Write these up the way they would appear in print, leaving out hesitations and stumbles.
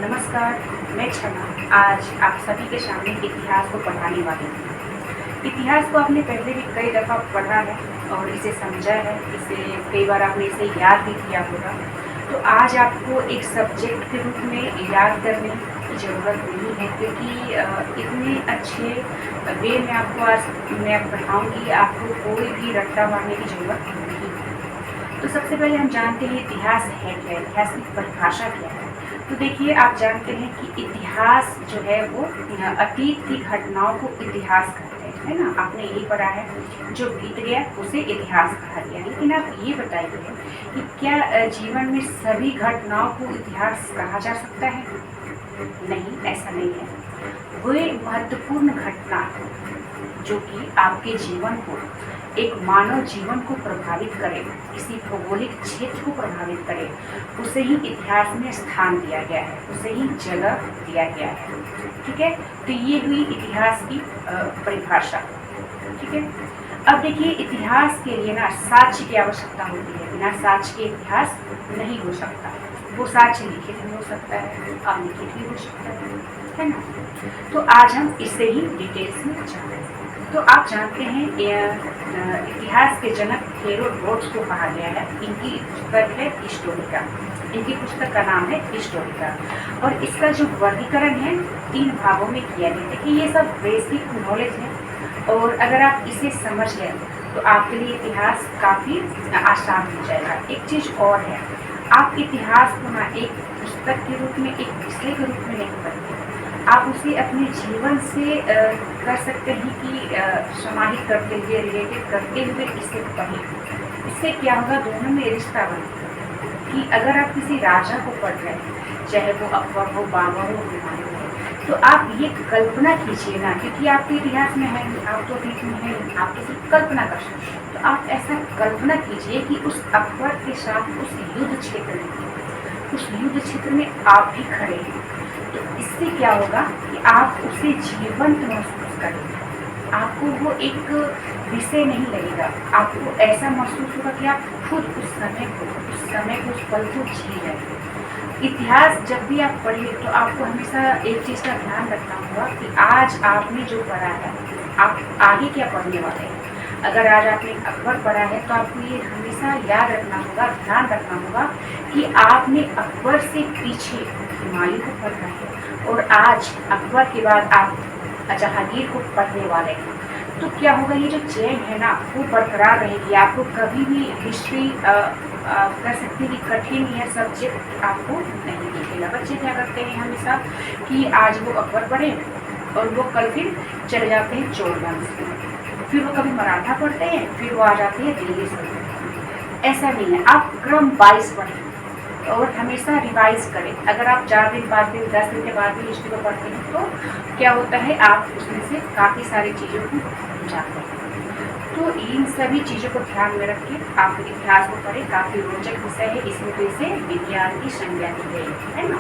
नमस्कार, मैं क्षमा आज आप सभी के सामने इतिहास को पढ़ाने वाली हूँ। इतिहास को आपने पहले भी कई दफ़ा पढ़ा है और इसे समझा है, इसे कई बार आपने इसे याद भी किया होगा। तो आज आपको एक सब्जेक्ट के रूप में याद करने की ज़रूरत नहीं है, क्योंकि इतने अच्छे वे में आपको आज मैं पढ़ाऊँगी, आपको कोई भी रट्टा मारने की ज़रूरत नहीं है। तो सबसे पहले हम जानते हैं इतिहास है क्या, इतिहास की परिभाषा क्या है। तो देखिए, आप जानते हैं कि इतिहास जो है वो अतीत की घटनाओं को इतिहास कहते हैं, है ना। आपने यही पढ़ा है, जो बीत गया उसे इतिहास कहा गया। लेकिन आप ये बताइए कि क्या जीवन में सभी घटनाओं को इतिहास कहा जा सकता है? नहीं, ऐसा नहीं है। वे महत्वपूर्ण घटना जो कि आपके जीवन को, एक मानव जीवन को प्रभावित करे, किसी भौगोलिक क्षेत्र को प्रभावित करे, उसे ही इतिहास में स्थान दिया गया है, उसे ही जगह दिया गया है। ठीक है, तो ये हुई इतिहास की परिभाषा। ठीक है, अब देखिए, इतिहास के लिए ना साक्ष्य की आवश्यकता होती है। बिना साक्ष्य के इतिहास नहीं हो सकता। वो साक्ष्य लिखित भी हो सकता है, अलिखित भी हो सकता है ना। तो आज हम इसे ही डिटेल्स में जानेंगे। तो आप जानते हैं इतिहास के जनक हेरोडोटस को कहा गया है। इनकी पुस्तक है हिस्टोरिका। इनकी पुस्तक का नाम है हिस्टोरिका और इसका जो वर्गीकरण है 3 भागों में किया गया है। देखिए, ये सब बेसिक नॉलेज है और अगर आप इसे समझ लें तो आपके लिए इतिहास काफ़ी आसान हो जाएगा। एक चीज़ और है, आप इतिहास को ना एक पुस्तक के रूप में, एक विषय के रूप में नहीं पढ़ते, आप उसे अपने जीवन से कर सकते हैं कि समाहित करते हुए, रिलेटेड करते हुए इसे पढ़ें। इससे क्या होगा, दोनों में रिश्ता बनेगा कि अगर आप किसी राजा को पढ़ रहे हैं, चाहे वो अकबर हो, बाबर हो, हुमायूं हो, तो आप ये कल्पना कीजिए ना, क्योंकि आपके इतिहास में है, आप तो अतीत में है, आप किसी कल्पना कर सकते हैं। तो आप ऐसा कल्पना कीजिए कि उस अकबर के साथ उस युद्ध क्षेत्र में आप भी खड़े हैं। तो इससे क्या होगा कि आप उसे जीवंत महसूस करेंगे। आपको वो एक विषय नहीं लगेगा, आपको ऐसा महसूस होगा कि आप खुद उस समय को, उस पल को जी रहे हैं। इतिहास जब भी आप पढ़िए तो आपको हमेशा एक चीज़ का ध्यान रखना होगा कि आज आपने जो पढ़ा है, आप आगे क्या पढ़ने वाले हैं। अगर आज आपने अकबर पढ़ा है तो आपको ये हमेशा याद रखना होगा, ध्यान रखना होगा कि आपने अकबर से पीछे हुमायूं को पढ़ा है और आज अकबर के बाद आप जहांगीर को पढ़ने वाले हैं। तो क्या होगा, ये जो चेन है ना वो बरकरार रहेगी। आपको कभी भी हिस्ट्री कर सकते हैं कि कठिन या सब्जेक्ट आपको नहीं दिखेगा। बच्चे क्या करते हैं हमेशा कि आज वो अकबर पढ़े और वो कल फिर चले जाते हैं चोरवंश में, फिर वो कभी मराठा पढ़ते हैं, फिर वो आ जाते हैं दिल्ली से। ऐसा नहीं है, आप क्रम 22 पढ़ें और हमेशा रिवाइज करें। अगर आप 4 दिन, 5 दिन, 10 दिन के बाद भी हिस्ट्री को पढ़ते हैं तो क्या होता है, आप उसमें से काफ़ी सारी चीज़ों को जानते हैं। तो इन सभी चीज़ों को ध्यान में रख के आप इतिहास को पढ़ें। काफ़ी रोचक विषय है, इसमें तो इसे विज्ञान की संज्ञा दी गई है ना।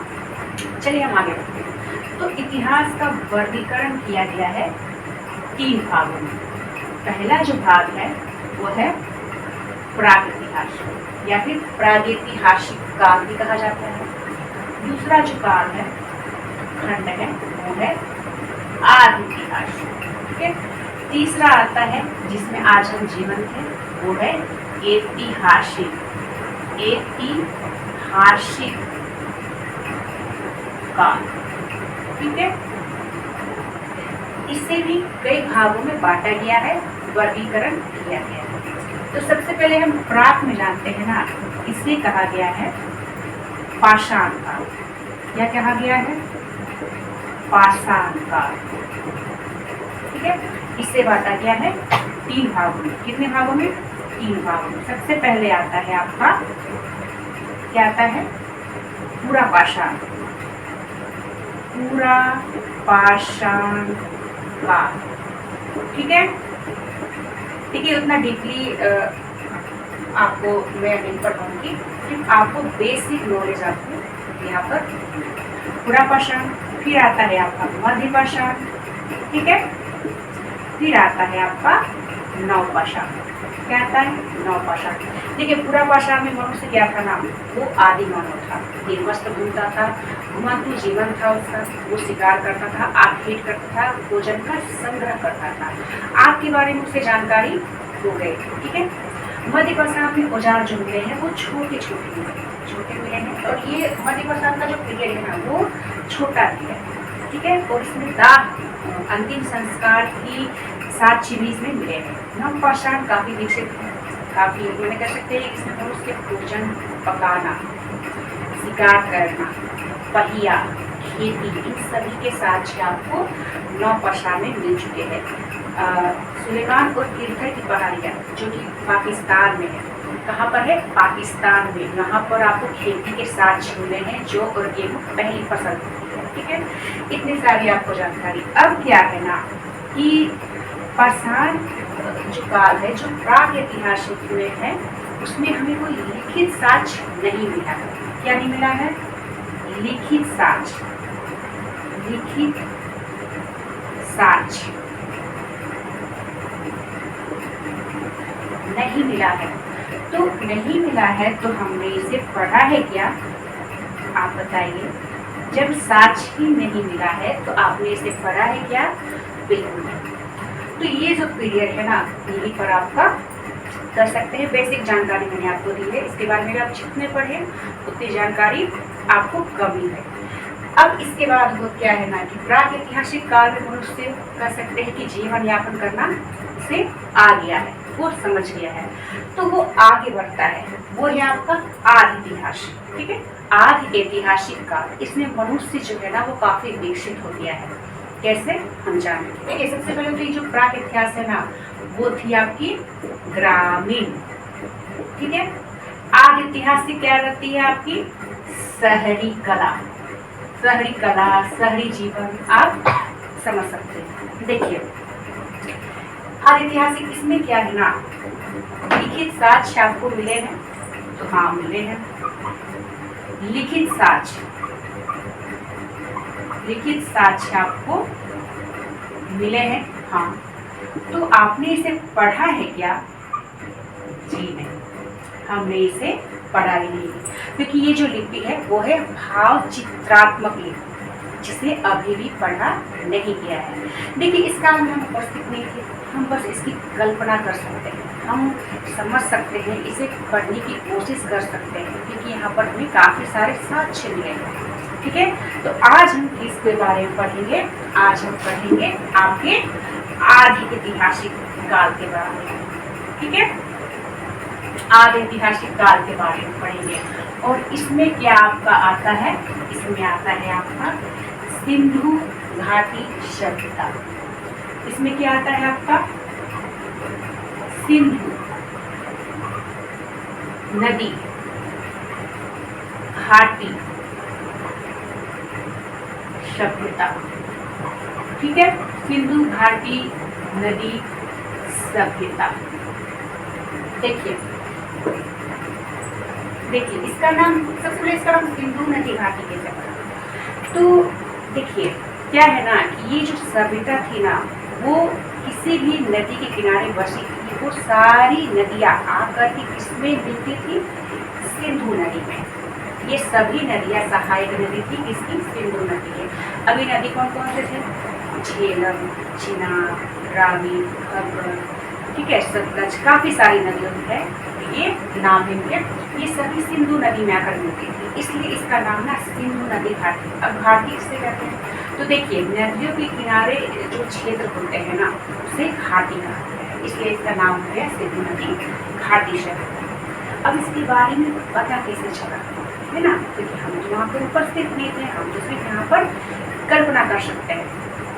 चलिए हम आगे बढ़ते हैं। तो इतिहास का वर्गीकरण किया गया है 3 भागों में। पहला जो भाग है वो है प्रागैतिहासिक या फिर प्रागैतिहासिक काल भी कहा जाता है। दूसरा जो काल है, खंड है, वो है आदिइतिहासिक। ठीक है, तीसरा आता है जिसमें आज हम जीवन थे, वो है ऐतिहासिक काल। ठीक है, इसे भी कई भागों में बांटा गया है, वर्गीकरण किया गया है। तो सबसे पहले हम प्राक में जानते हैं ना, इसे कहा गया है पाषाण काल। क्या कहा गया है? पाषाण काल। ठीक है, इसे बांटा गया है 3 भागों में। कितने भागों में? 3 भागों में। सबसे पहले आता है आपका, क्या आता है? पूरा पाषाण काल। ठीक है, उतना डीपली आपको मैं नहीं पढ़ाऊंगी, सिर्फ आपको बेसिक नॉलेज आपको यहाँ पर। पूरा पाषाण, फिर आता है आपका मध्य पाषाण, ठीक है, फिर आता है आपका नवपाषाण। क्या आता है? नवपाषाण। देखिए, पूरा पाषाण में मनुष्य क्या था ना, वो आदि मानव था। ये मस्त घूमता था, घुमंतु जीवन था उसका, वो शिकार करता था, आग हीट करता था, भोजन का संग्रह करता था। आग के बारे में उससे जानकारी हो गई। ठीक है, मध्य प्रसाद में औजार जो मिले हैं वो छोटे छोटे मिले हैं, और ये मध्य प्रसाद का जो पीरियड है ना वो छोटा भी है। ठीक है, और इसमें दाह अंतिम संस्कार की साक्ष्य भी इसमें मिले हैं। नवपाषाण काफी विकसित है, काफी मैंने कह सकते हैं इसमें मनुष्य के भोजन पकाना, शिकार करना, पहिया, खेती, इन सभी के साक्ष्य आपको नवपाषाण में मिल चुके हैं। सुलेमान और किरथर की पहाड़ियाँ जो कि पाकिस्तान में है, कहाँ पर है? पाकिस्तान में। यहाँ पर आपको खेती के साक्ष्य मिले हैं, जो और गेहूँ पहली फसल होती है। ठीक है, इतनी सारी आपको जानकारी। अब क्या है ना कि पाषाण जो काल है, जो प्राग ऐतिहासिक में है, उसमें हमें कोई लिखित साक्ष्य नहीं मिला है। क्या नहीं मिला है? लिखित साक्ष्य, लिखित साक्ष्य नहीं मिला है। तो नहीं मिला है तो हमने इसे पढ़ा है क्या? आप बताइए। जब साक्ष्य ही नहीं मिला है तो आपने इसे पढ़ा है क्या? बिल्कुल नहीं। तो ये जो पीरियड है ना, यहीं पर आपका कर सकते हैं। बेसिक जानकारी मैंने आपको दी है, इसके बारे में आप जितने पढ़े उतनी जानकारी आपको कम ही है। अब इसके बाद वो क्या है ना कि प्राग ऐतिहासिक काल में मनुष्य कह सकते हैं कि जीवन यापन करना उसे आ गया है, वो समझ गया है, तो वो आगे बढ़ता है। वो है आपका आदि इतिहास। ठीक है, आदि ऐतिहासिक काल, इसमें मनुष्य जो है ना वो काफी विकसित हो गया है। कैसे? हम जानेंगे। देखिए, सबसे पहले तो ये जो प्राग इतिहास है ना वो थी आपकी ग्रामीण। ठीक है, आदि ऐतिहासिक क्या रहती है आपकी? शहरी कला, शहरी कला, शहरी जीवन, आप समझ सकते हैं। देखिए, आदि ऐतिहासिक इसमें क्या है ना, लिखित साक्ष्य आपको मिले हैं, तो हाँ मिले हैं। लिखित साक्ष्य, लिखित साक्ष्य आपको मिले हैं, हाँ। तो आपने इसे पढ़ा है क्या? जी नहीं, हमने इसे पढ़ा ही नहीं, क्योंकि ये जो लिपि है वो है भाव चित्रात्मक लिपि, जिसे अभी भी पढ़ा नहीं गया है। देखिए, इस काल में हम उपस्थित नहीं थे, हम बस इसकी कल्पना कर सकते हैं, हम समझ सकते हैं, इसे पढ़ने की कोशिश कर सकते हैं, क्योंकि यहाँ पर हमें काफ़ी सारे साक्ष्य मिले हैं। ठीक है, तो आज हम किसके बारे में पढ़ेंगे? आज हम पढ़ेंगे आपके आदि ऐतिहासिक काल के बारे में। ठीक है, आदि ऐतिहासिक काल के बारे में पढ़ेंगे। और इसमें क्या आपका आता है? इसमें आता है आपका सिंधु घाटी सभ्यता। इसमें क्या आता है आपका? सिंधु नदी घाटी सभ्यता। ठीक है, सिंधु घाटी नदी सभ्यता। देखिए देखिए, इसका नाम सबसे पहले इसका नाम सिंधु नदी घाटी कैसे पड़ा? तो देखिए क्या है ना कि ये जो सभ्यता थी ना वो किसी भी नदी के किनारे बसी थी। वो सारी नदियाँ आकर के किसमें मिलती थी? सिंधु नदी में। ये सभी नदियाँ सहायक नदी थी, किसकी? सिंधु नदी है। अभी नदी कौन कौन से थे? झेलम, चिनाब, रावी, घग्गर, ठीक है, सतलज, काफी सारी नदियों है, ये नाम है। ये सभी सिंधु नदी में आकर मिलती थी, इसलिए इसका नाम ना सिंधु नदी घाटी। अब घाटी किससे कहते हैं? तो देखिए, नदियों के किनारे जो क्षेत्र होते हैं ना उसे घाटी कहते हैं, इसलिए इसका नाम है सिंधु नदी घाटी शहर। अब इसके बारे में पता कैसे चला है ना, क्योंकि हम तो यहाँ पर उपस्थित नहीं थे, हम तो सिर्फ यहाँ पर कल्पना कर सकते हैं।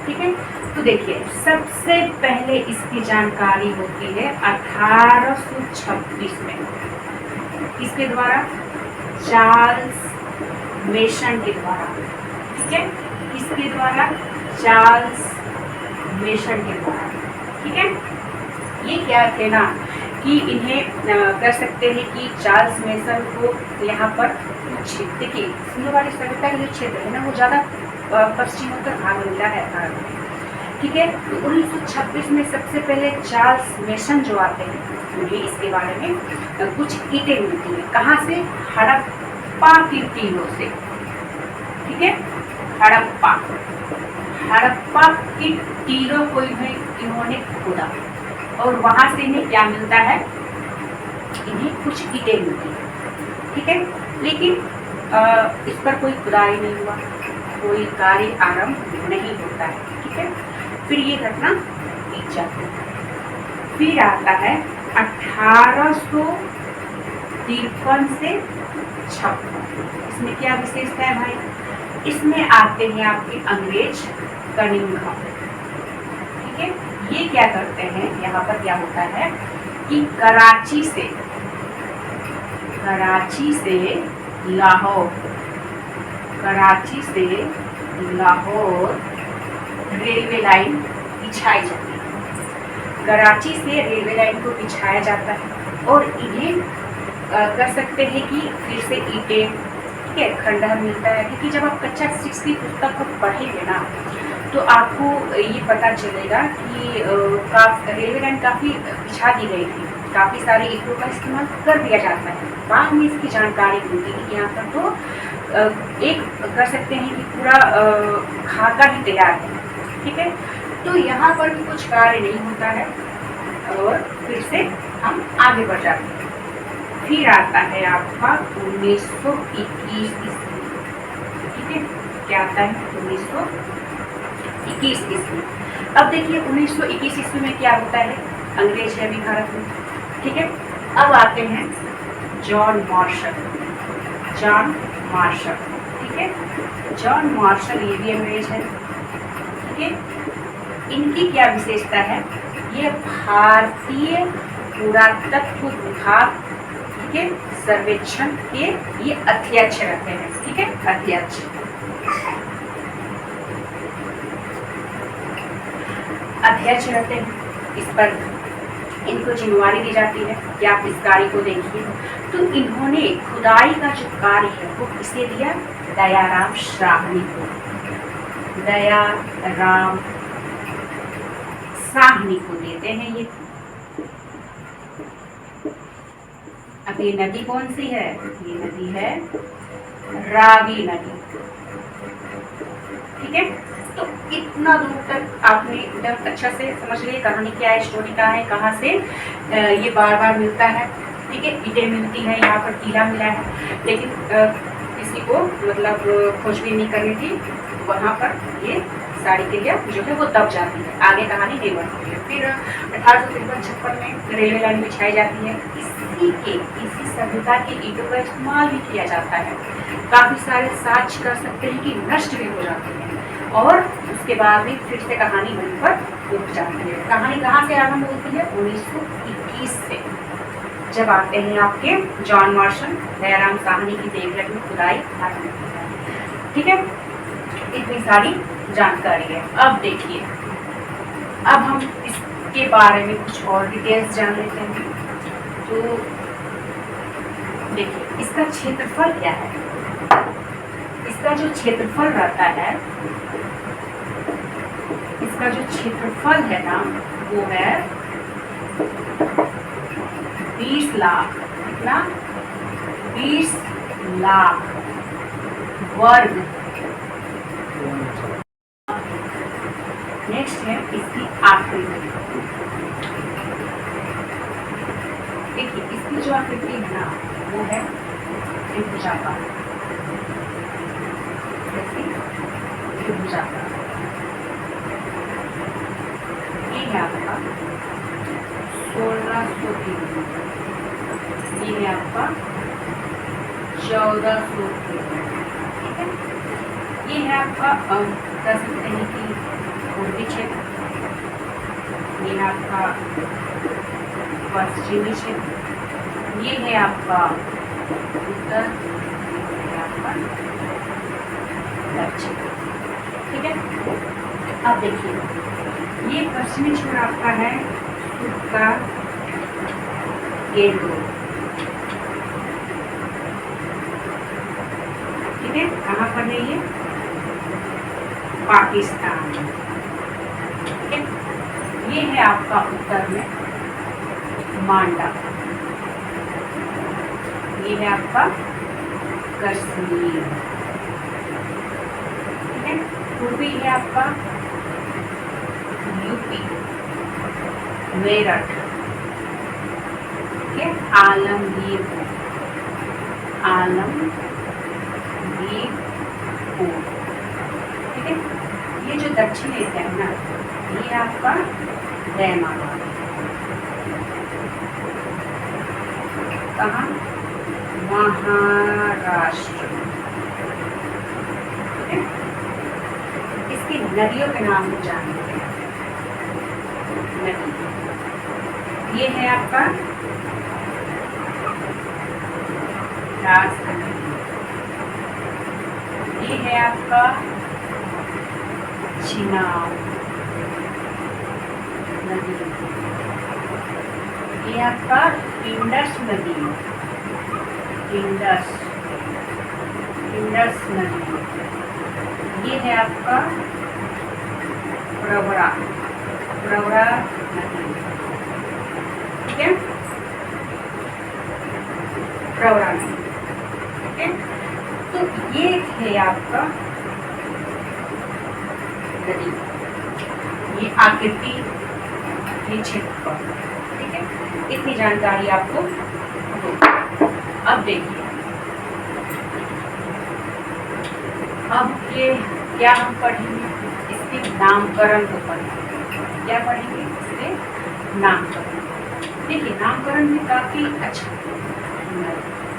ठीक है, तो देखिए सबसे पहले इसकी जानकारी होती है 1826 में, किसके द्वारा? चार्ल्स मेसन के द्वारा। ठीक है, किसके द्वारा? चार्ल्स मेसन के द्वारा। ठीक है, ये क्या थे ना कि इन्हें कर सकते हैं कि चार्ल्स मेसन को यहाँ पर देखिए सिंधु घाटी सभ्यता का जो क्षेत्र है ना वो ज़्यादा पश्चिमोत्तर भाग में मिला है भारत में। ठीक है, तो 1926 में सबसे पहले चार्ल्स मेसन जो आते हैं उन्हें इसके बारे में कुछ ईंटें मिलती हैं। कहाँ से? हड़प्पा की टीलों से। ठीक ठीक है। हड़प्पा, हड़प्पा की टीलों को इन्होंने खोदा और वहां से इन्हें क्या मिलता है, इन्हें कुछ ईंटें मिलती है, ठीक है। लेकिन इस पर कोई खुदाई नहीं हुआ, कोई कार्य आरंभ नहीं होता है, ठीक है। फिर ये घटना बीत जाती है। फिर आता है 1853 से 56। इसमें क्या विशेषता है भाई, इसमें आते हैं आपके अंग्रेज कनिंघम, ठीक है। ये क्या करते हैं, यहाँ पर क्या होता है कि कराची से लाहौर, कराची से लाहौर रेलवे लाइन बिछाई जाती है। कराची से रेलवे लाइन को बिछाया जाता है और इन्हें कर सकते हैं कि फिर से ईंटें, ठीक है, खंडहर मिलता है। क्योंकि जब आप कक्षा 6 की पुस्तक को पढ़ेंगे ना तो आपको ये पता चलेगा कि रेलवे लाइन काफ़ी बिछा दी गई थी, काफ़ी सारे ईंटों का इस्तेमाल कर दिया जाता है। बाद में इसकी जानकारी मिलती है कि यहाँ पर तो एक कर सकते हैं कि पूरा खाका ही तैयार है, ठीक है। तो यहाँ पर भी कुछ कार्य नहीं होता है और फिर से हम आगे बढ़ जाते हैं। फिर आता है आपका 1921 ईस्वी, ठीक है। क्या आता है 1921 ईस्वी। अब देखिए 1921 ईस्वी में क्या होता है, अंग्रेज है अभी भारत में, ठीक है। अब आते हैं जॉन मार्शल, ठीक है। जॉन मार्शल ये भी अंग्रेज है, ठीक है। इनकी क्या विशेषता है, ये भारतीय पुरातत्व विभाग के सर्वेक्षण के ये अध्यक्ष रहते हैं, ठीक है, अध्यक्ष। रहते हैं, इस पर इनको जिम्मेवारी दी जाती है कि आप इस कार्य को देखिए। तो इन्होंने खुदाई का जो कार्य है वो किसे दिया, दयाराम साहनी को, दयाराम साहनी को देते हैं ये। अब ये नदी कौन सी है, ये नदी है रावी नदी, ठीक है। तो इतना दूर तक आपने एकदम अच्छा से समझ लिए कहानी क्या है, स्टोरी क्या है, कहाँ से ये बार बार मिलता है, ठीक है। ईंटें मिलती है, यहाँ पर टीला मिला है, लेकिन किसी को मतलब खोजबीन नहीं करनी थी, वहाँ पर ये सारी चीजें जो है वो दब जाती है, आगे कहानी नहीं बढ़ती है। फिर 1853-56 में रेलवे लाइन बिछाई जाती है। इसी सभ्यता के ईंटों का इस्तेमाल भी किया जाता है। काफी सारे साक्ष्य कर सकते हैं कि नष्ट भी हो जाते हैं और उसके बाद भी फिर से कहानी वहीं पर रुक जाती है। कहानी कहाँ से आरंभ होती है, 1921 से, जब आते हैं आपके जॉन मार्शल, दयाराम साहनी की देखरेख में खुदाई आरंभ होती है, ठीक है। इतनी सारी जानकारी है। अब देखिए, अब हम इसके बारे में कुछ और डिटेल्स जान लेते हैं। तो देखिए, इसका क्षेत्रफल क्या है, इसका जो क्षेत्रफल रहता है, इसका जो क्षेत्रफल है ना वो है 20 लाख, कितना, 20 लाख वर्ग। नेक्स्ट है इसकी आकृति। देखिए, इसकी जो आकृति है ना वो है त्रिभुजाकार, त्रिभुजाकार। ये है आपका 1603, ये है आपका 1403, ठीक है। ये है आपका कह सकते हैं कि पूर्वी क्षेत्र, ये है आपका पश्चिमी क्षेत्र, ये है आपका उत्तर, ये है आपका दक्षिण, ठीक है। अब देखिए, ये पश्चिमी छोर आपका है का गेंद, ठीक है। कहाँ पर है ये, पाकिस्तान, ठीक है। ये है आपका उत्तर में मांडा, ये है आपका कश्मीर, यूपी है आपका यूपी, मेरठ, ठीक है, आलमगीरपुर, आलमगीरपुर, ठीक है। ये जो दक्षिण एशिया है ना, ये आपका जयमाबाद, कहाँ, महाराष्ट्र, ठीक है। इसकी नदियों के नाम जानते हैं, नदी, ये है आपका रास नदी, ये है आपका चिनाब नदी, ये आपका इंडस नदी, इंडस नदी, ये है आपका प्रवरा नदी, ठीक है, प्रवरा नदी, ठीक है। तो ये है आपका नदी, ये आकृति, ये क्षेत्रफल, ठीक है। इतनी जानकारी आपको दो। अब देखिए, अब ये क्या हम पढ़ेंगे, इसके नामकरण को पढ़ेंगे। क्या पढ़ेंगे, इसके नामकरण। देखिए नामकरण में काफी अच्छा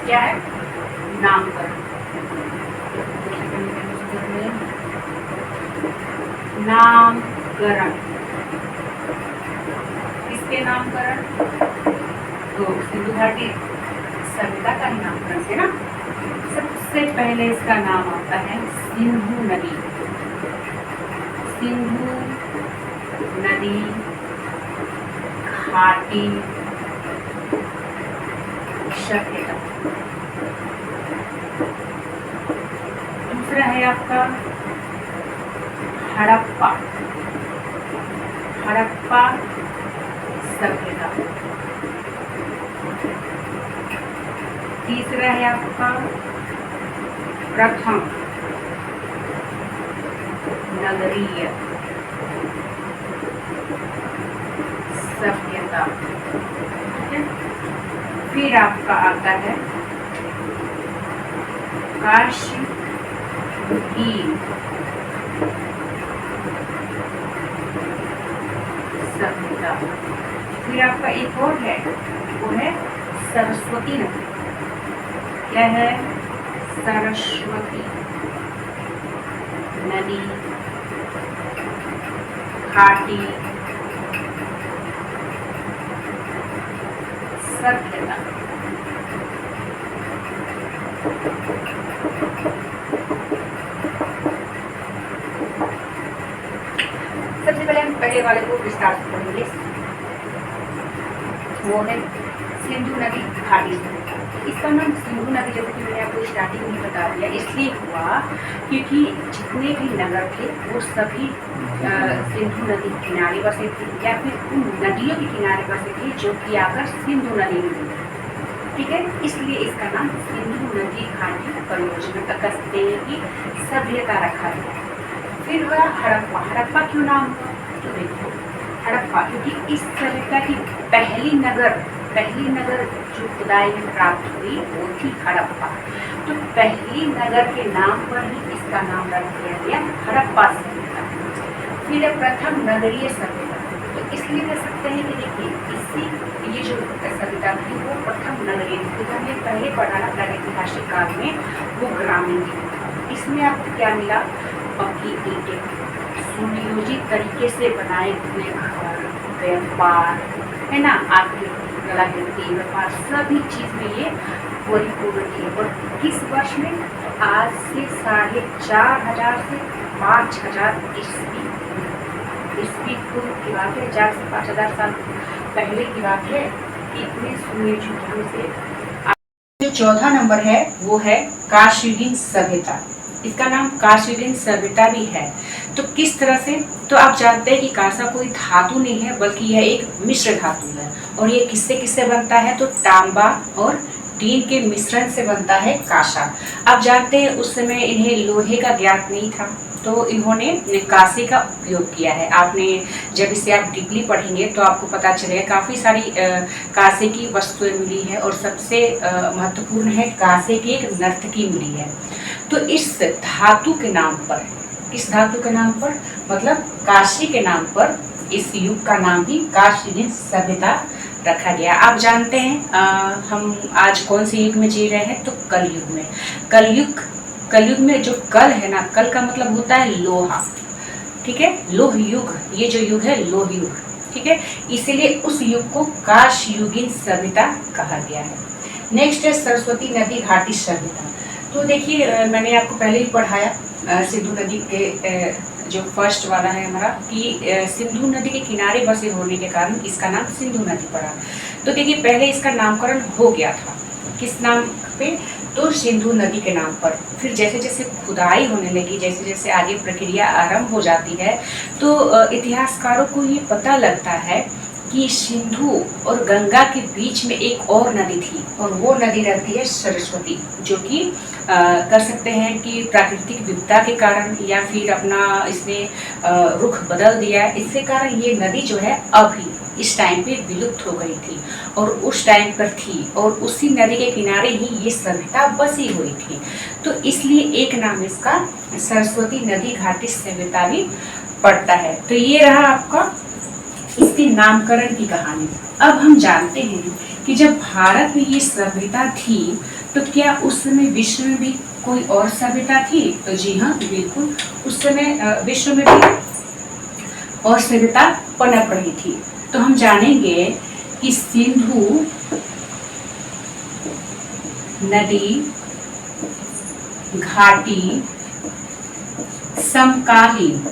क्या है, नामकरण, नामकरण, किसके नामकरण, तो सिंधु घाटी सभ्यता का ही नामकरण है ना। सबसे पहले इसका नाम आता है सिंधु नदी, सिंधु नदी घाटी सभ्यता। दूसरा है आपका हड़प्पा, हड़प्पा सभ्यता। तीसरा है आपका प्रथम नगरीय सभ्यता। फिर आपका आता है काशी सभ्यता। फिर आपका एक और है, वो है सरस्वती नदी। क्या है, सरस्वती नदी घाटी सभ्यता। सबसे पहले हम पहले वाले को विस्तार से पढ़ेंगे, वो है सिंधु नदी घाटी। इसका नाम सिंधु नदी, जैसे कि मैंने आपको स्टार्टिंग में बता दिया, इसलिए हुआ क्योंकि जितने भी नगर थे वो सभी सिंधु नदी के किनारे बसे थे, या फिर उन नदियों के किनारे बसे थे जो कि आकर सिंधु नदी में मिली, ठीक है। इसलिए इसका नाम सिंधु नदी घाटी परियोजना का की सभ्यता रखा गया। फिर हुआ हड़प्पा। हड़प्पा क्यों नाम हुआ, तो देखो हड़प्पा क्योंकि इस सभ्यता की पहली नगर जो खुदाई में प्राप्त हुई वो थी हड़प्पा। तो पहली नगर के नाम पर ही इसका नाम रख दिया गया हड़प्पा सभ्यता। फिर प्रथम नगरीय सभ्यता, तो इसलिए कह सकते हैं कि देखिए इससे ये जो सभ्यता थी वो प्रथम नगरीय थी। तो हमने पहले पढ़ा था प्रागैतिहासिक काल में वो ग्रामीण थी। इसमें आपको क्या मिला, पक्की ईंटें, सुनियोजित तरीके से बनाए हुए घर, व्यापार है ना, आपके कलाकृति व्यापार सभी चीज में ये परिपूर्ण थी। और किस वर्ष में, आज से 4500 से 5000 ईस्वी पूर्व की बात है, 4 से 5000 साल पहले की बात है। इतने सुनियोजित ढंग से। जो चौथा नंबर है वो है काशीविन सभ्यता। इसका नाम काशीविन सभ्यता भी है। तो किस तरह से, तो आप जानते हैं कि कांसा कोई धातु नहीं है बल्कि यह एक मिश्र धातु है। और ये किससे बनता है, तो तांबा और टीन के मिश्रण से बनता है कांसा। आप जानते हैं उस समय इन्हें लोहे का ज्ञात नहीं था, तो इन्होंने कांसे का उपयोग किया है। आपने जब इसे आप डीपली पढ़ेंगे तो आपको पता चलेगा काफ़ी सारी कांसे की वस्तुएं मिली है और सबसे महत्वपूर्ण है कांसे की एक नर्तकी मिली है। तो इस धातु के नाम पर, इस धातु के नाम पर मतलब काशी के नाम पर इस युग का नाम भी काशीन सभ्यता रखा गया। आप जानते हैं हम आज कौन से युग में जी रहे हैं, तो कलयुग में। कलयुग में जो कल है ना, कल का मतलब होता है लोहा, ठीक है, लोह युग, ये जो युग है लोह युग, ठीक है, इसीलिए उस युग को काशयुगीन सभ्यता कहा गया है। नेक्स्ट है सरस्वती नदी घाटी सभ्यता। तो देखिए मैंने आपको पहले ही पढ़ाया सिंधु नदी के जो फर्स्ट वाला है हमारा कि सिंधु नदी के किनारे बसे होने के कारण इसका नाम सिंधु नदी पड़ा। तो देखिए पहले इसका नामकरण हो गया था, किस नाम पे, तो सिंधु नदी के नाम पर। फिर जैसे जैसे खुदाई होने लगी, जैसे जैसे आगे प्रक्रिया आरंभ हो जाती है, तो इतिहासकारों को ये पता लगता है कि सिंधु और गंगा के बीच में एक और नदी थी, और वो नदी रहती है सरस्वती, जो कि कर सकते हैं कि प्राकृतिक विपदा के कारण या फिर अपना इसने रुख बदल दिया, इसके कारण ये नदी जो है अभी इस टाइम पे विलुप्त हो गई थी और उस टाइम पर थी, और उसी नदी के किनारे ही ये सभ्यता बसी हुई थी। तो इसलिए एक नाम इसका सरस्वती नदी घाटी सभ्यता भी पड़ता है। तो ये रहा आपका इसके नामकरण की कहानी। अब हम जानते हैं कि जब भारत में ये सभ्यता थी तो क्या उस समय विश्व में भी कोई और सभ्यता थी? तो जी हाँ, बिल्कुल, उस समय विश्व में भी और सभ्यता पनप रही थी। तो हम जानेंगे कि सिंधु नदी घाटी समकालीन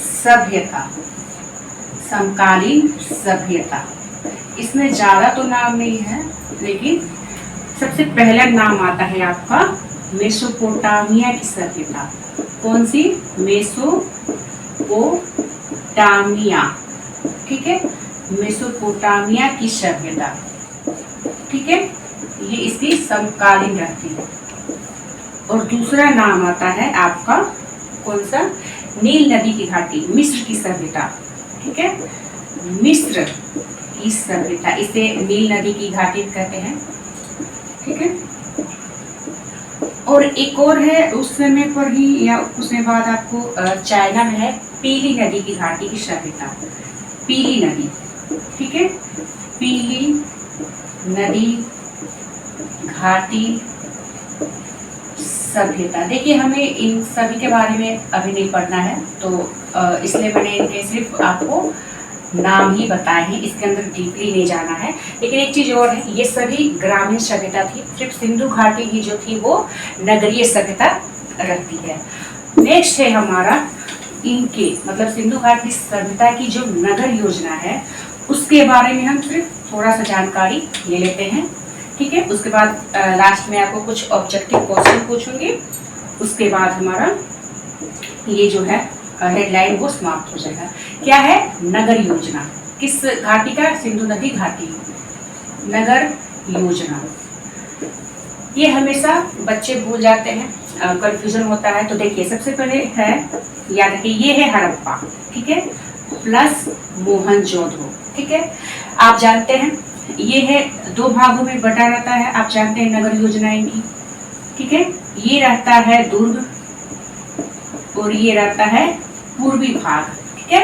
सभ्यता, समकालीन सभ्यता। इसमें ज्यादा तो नाम नहीं है, लेकिन सबसे पहला नाम आता है आपका मेसोपोटामिया की सभ्यता। कौन सी? मेसोपोटामिया, ठीक है, मेसोपोटामिया की सभ्यता, ठीक है, ये इसकी समकालीन रहती है। और दूसरा नाम आता है आपका कौन सा? नील नदी की घाटी, मिस्र की सभ्यता, ठीक है, मिस्र की सभ्यता, इसे नील नदी की घाटी कहते हैं, ठीक है। और एक और है उस समय पर ही या उसके बाद आपको चाइना में है पीली नदी की घाटी की सभ्यता, पीली नदी, ठीक है, पीली नदी घाटी सभ्यता। देखिए हमें इन सभी के बारे में अभी नहीं पढ़ना है, तो इसलिए मैंने इनके सिर्फ आपको नाम ही बताए हैं, इसके अंदर डीपली नहीं जाना है। लेकिन एक चीज और है, ये सभी ग्रामीण सभ्यता थी, सिर्फ सिंधु घाटी ही जो थी वो नगरीय सभ्यता रहती है। नेक्स्ट है हमारा इनके मतलब सिंधु घाटी सभ्यता की जो नगर योजना है उसके बारे में हम सिर्फ थोड़ा सा जानकारी ले लेते हैं, ठीक है। उसके बाद लास्ट में आपको कुछ ऑब्जेक्टिव क्वेश्चन पूछूंगी, उसके बाद हमारा ये जो है हेडलाइन वो समाप्त हो जाएगा। क्या है? नगर योजना। किस घाटी का? सिंधु नदी घाटी नगर योजना। ये हमेशा बच्चे भूल जाते हैं, कंफ्यूजन होता है। तो देखिए सबसे पहले है, याद रखिए, ये है हड़प्पा, ठीक है, प्लस मोहनजोदड़ो, ठीक है। आप जानते हैं ये है दो भागों में बटा रहता है, आप जानते हैं नगर योजना इनकी, ठीक है। ये रहता है दुर्ग और ये रहता है पूर्वी भाग, ठीक है।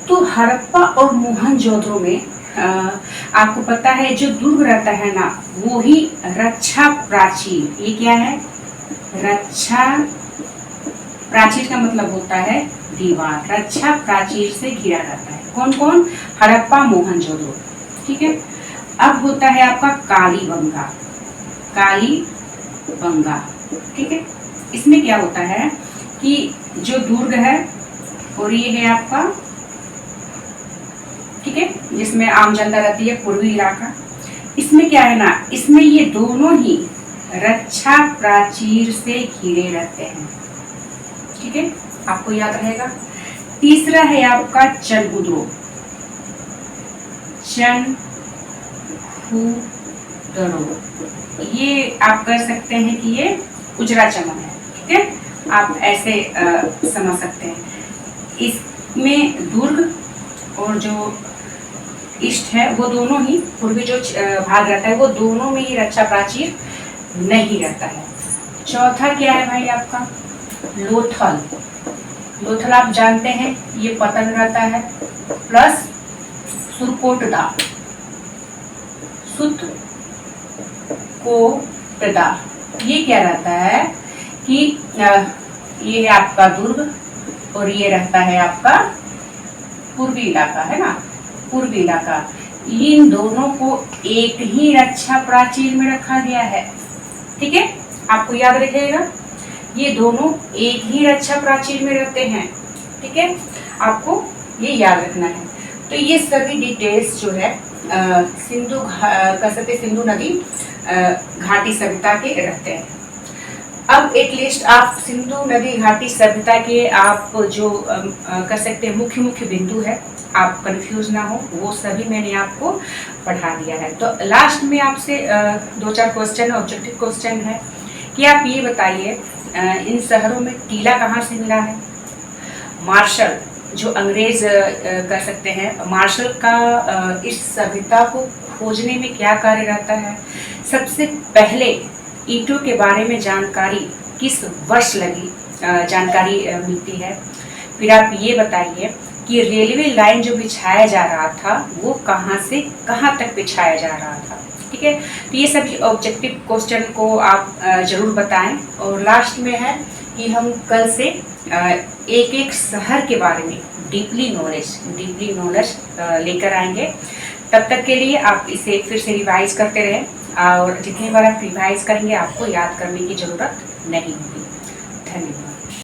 तो हड़प्पा और मोहनजोदड़ो में आपको पता है जो दुर्ग रहता है ना, वो ही रक्षा प्राचीर। ये क्या है? रक्षा प्राचीर का मतलब होता है दीवार, रक्षा प्राचीर से घिरा रहता है। कौन कौन? हड़प्पा, मोहनजोदड़ो, ठीक है। अब होता है आपका कालीबंगा, कालीबंगा, ठीक है। इसमें क्या होता है कि जो दुर्ग है और ये है आपका, ठीक है, जिसमें आम जनता रहती है, पूर्वी इलाका। इसमें क्या है ना, इसमें ये दोनों ही रक्षा प्राचीर से घिरे रहते हैं, ठीक है, आपको याद रहेगा। तीसरा है आपका चनबुद्रो, चनबुद्रो, ये आप कर सकते हैं कि ये उजरा चमन है, ठीक है, आप ऐसे समझ सकते हैं। इसमें दुर्ग और जो इष्ट है वो दोनों ही, पूर्वी जो भाग रहता है वो दोनों में ही रक्षा प्राचीर नहीं रहता है। चौथा क्या है भाई आपका लोथल। लोथल आप जानते हैं ये पतन रहता है, प्लस सुरकोटदा, सुत को प्रदा, ये क्या रहता है कि ये है आपका दुर्ग और ये रहता है आपका पूर्वी इलाका, है ना, पूर्वी इलाका। इन दोनों को एक ही रक्षा प्राचीर में रखा गया है, ठीक है, आपको याद रखिएगा ये दोनों एक ही रक्षा प्राचीर में रहते हैं, ठीक है, आपको ये याद रखना है। तो ये सभी डिटेल्स जो है सिंधु सिंधु नदी घाटी सभ्यता के रहते हैं। अब एक लिस्ट आप सिंधु नदी घाटी सभ्यता के आप जो कर सकते हैं मुख्य मुख्य बिंदु है, आप कंफ्यूज ना हो, वो सभी मैंने आपको पढ़ा दिया है। तो लास्ट में आपसे 2-4 क्वेश्चन ऑब्जेक्टिव क्वेश्चन है कि आप ये बताइए इन शहरों में टीला कहाँ से मिला है। मार्शल जो अंग्रेज कर सकते हैं, मार्शल का इस सभ्यता को खोजने में क्या कार्य रहता है। सबसे पहले ईंटों के बारे में जानकारी किस वर्ष लगी जानकारी मिलती है। फिर आप ये बताइए कि रेलवे लाइन जो बिछाया जा रहा था वो कहाँ से कहाँ तक बिछाया जा रहा था, ठीक है। तो ये सभी ऑब्जेक्टिव क्वेश्चन को आप जरूर बताएं। और लास्ट में है कि हम कल से एक एक शहर के बारे में डीपली नॉलेज लेकर आएंगे। तब तक के लिए आप इसे फिर से रिवाइज करते रहें, और जितनी बार आप रिवाइज करेंगे आपको याद करने की ज़रूरत नहीं होगी। धन्यवाद।